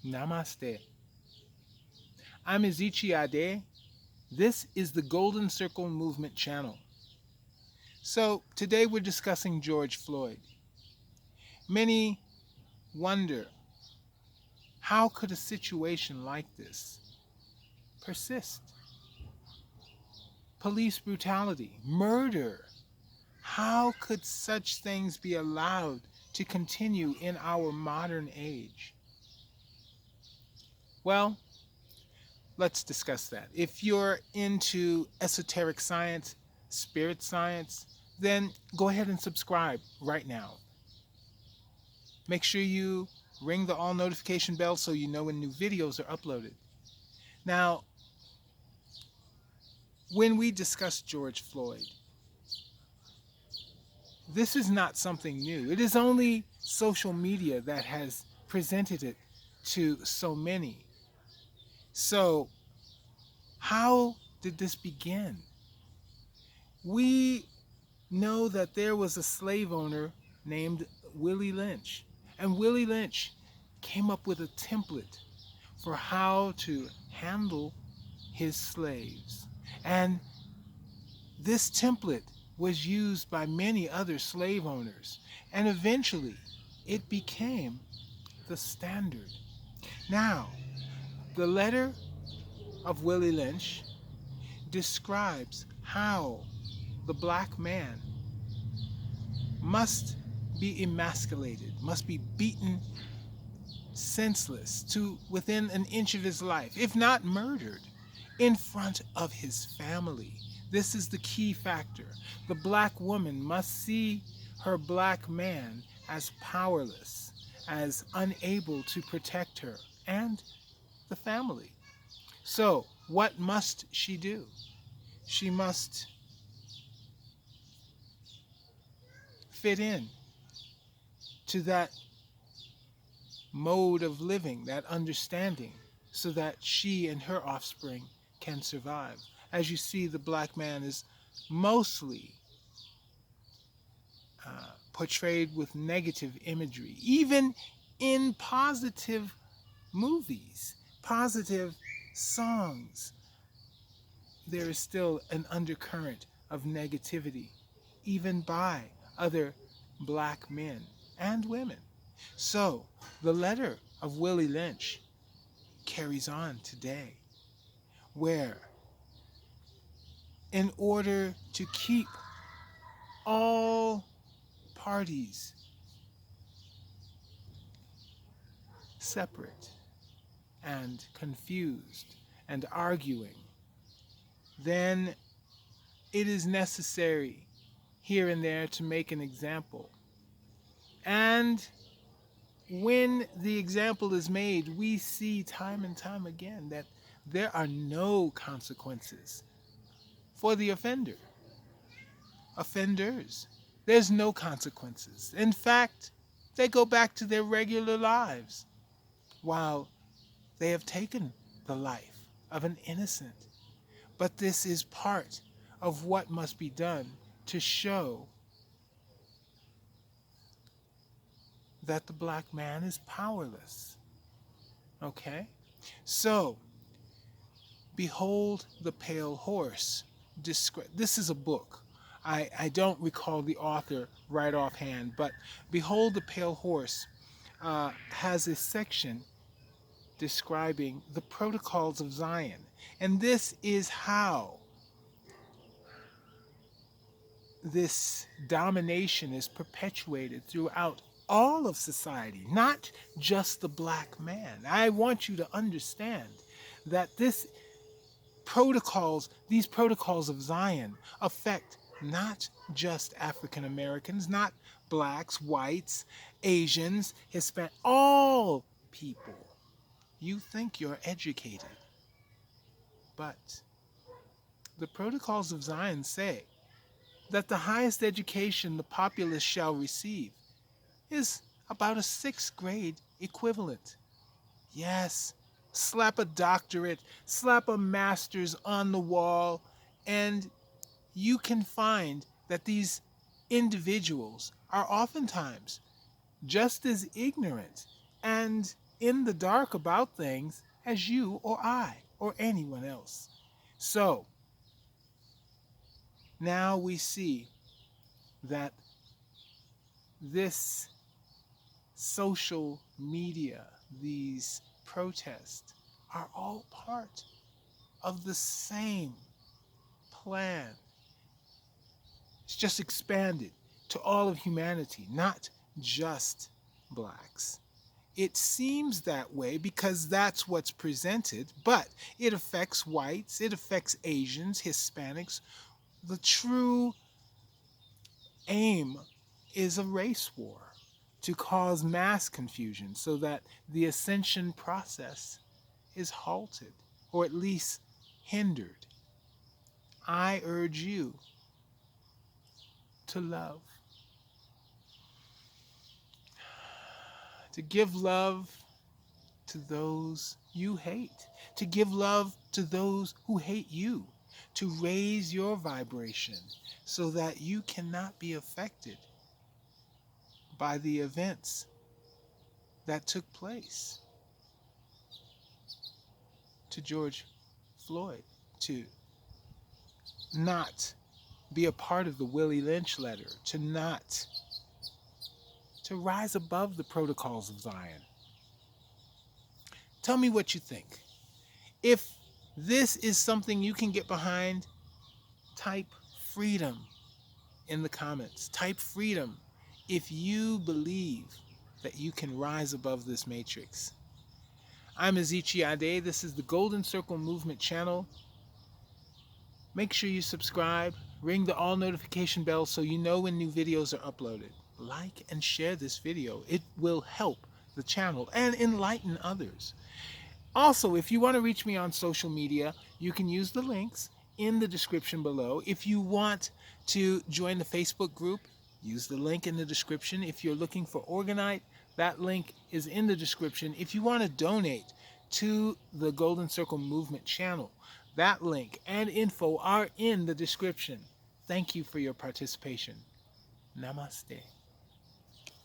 Namaste. I'm Ezichiade. This is the Golden Circle Movement channel. So today we're discussing George Floyd. Many wonder, how could a situation like this persist? Police brutality, murder. How could such things be allowed to continue in our modern age? Well, let's discuss that. If you're into esoteric science, spirit science, then go ahead and subscribe right now. Make sure you ring the all notification bell so you know when new videos are uploaded. Now, when we discuss George Floyd, this is not something new. It is only social media that has presented it to so many. So, how did this begin? We know that there was a slave owner named Willie Lynch. And Willie Lynch came up with a template for how to handle his slaves. And this template was used by many other slave owners. And eventually, it became the standard. Now, the letter of Willie Lynch describes how the black man must be emasculated, must be beaten senseless to within an inch of his life, if not murdered, in front of his family. This is the key factor. The black woman must see her black man as powerless, as unable to protect her and the family. So, what must she do? She must fit in to that mode of living, that understanding, so that she and her offspring can survive. As you see, the black man is mostly portrayed with negative imagery, even in positive movies, positive songs. There is still an undercurrent of negativity, even by other black men and women. So, the letter of Willie Lynch carries on today, where in order to keep all parties separate and confused and arguing, then it is necessary here and there to make an example. And when the example is made, we see time and time again that there are no consequences for the offender. Offenders, there's no consequences. In fact, they go back to their regular lives while they have taken the life of an innocent. But this is part of what must be done to show that the black man is powerless. Okay? So, Behold the Pale Horse. This is a book. I don't recall the author right offhand, but Behold the Pale Horse has a section describing the protocols of Zion. And this is how this domination is perpetuated throughout all of society, not just the black man. I want you to understand that these protocols of Zion affect not just African Americans, not blacks, whites, Asians, Hispanic, all people. You think you're educated, but the protocols of Zion say that the highest education the populace shall receive is about a 6th grade equivalent. Yes, slap a doctorate, slap a master's on the wall, and you can find that these individuals are oftentimes just as ignorant and in the dark about things as you or I or anyone else. So now we see that this social media, these protests, are all part of the same plan. It's just expanded to all of humanity, not just blacks. It seems that way because that's what's presented, but it affects whites, it affects Asians, Hispanics. The true aim is a race war to cause mass confusion so that the ascension process is halted or at least hindered. I urge you to love, to give love to those you hate, to give love to those who hate you, to raise your vibration so that you cannot be affected by the events that took place to George Floyd, to not be a part of the Willie Lynch letter, to rise above the protocols of Zion. Tell me what you think. If this is something you can get behind, type freedom in the comments. Type freedom if you believe that you can rise above this matrix. I'm Ezichiade. This is the Golden Circle Movement channel. Make sure you subscribe, ring the all notification bell so you know when new videos are uploaded. Like and share this video. It will help the channel and enlighten others. Also, if you want to reach me on social media, you can use the links in the description below. If you want to join the Facebook group, use the link in the description. If you're looking for Orgonite, that link is in the description. If you want to donate to the Golden Circle Movement channel, that link and info are in the description. Thank you for your participation. Namaste.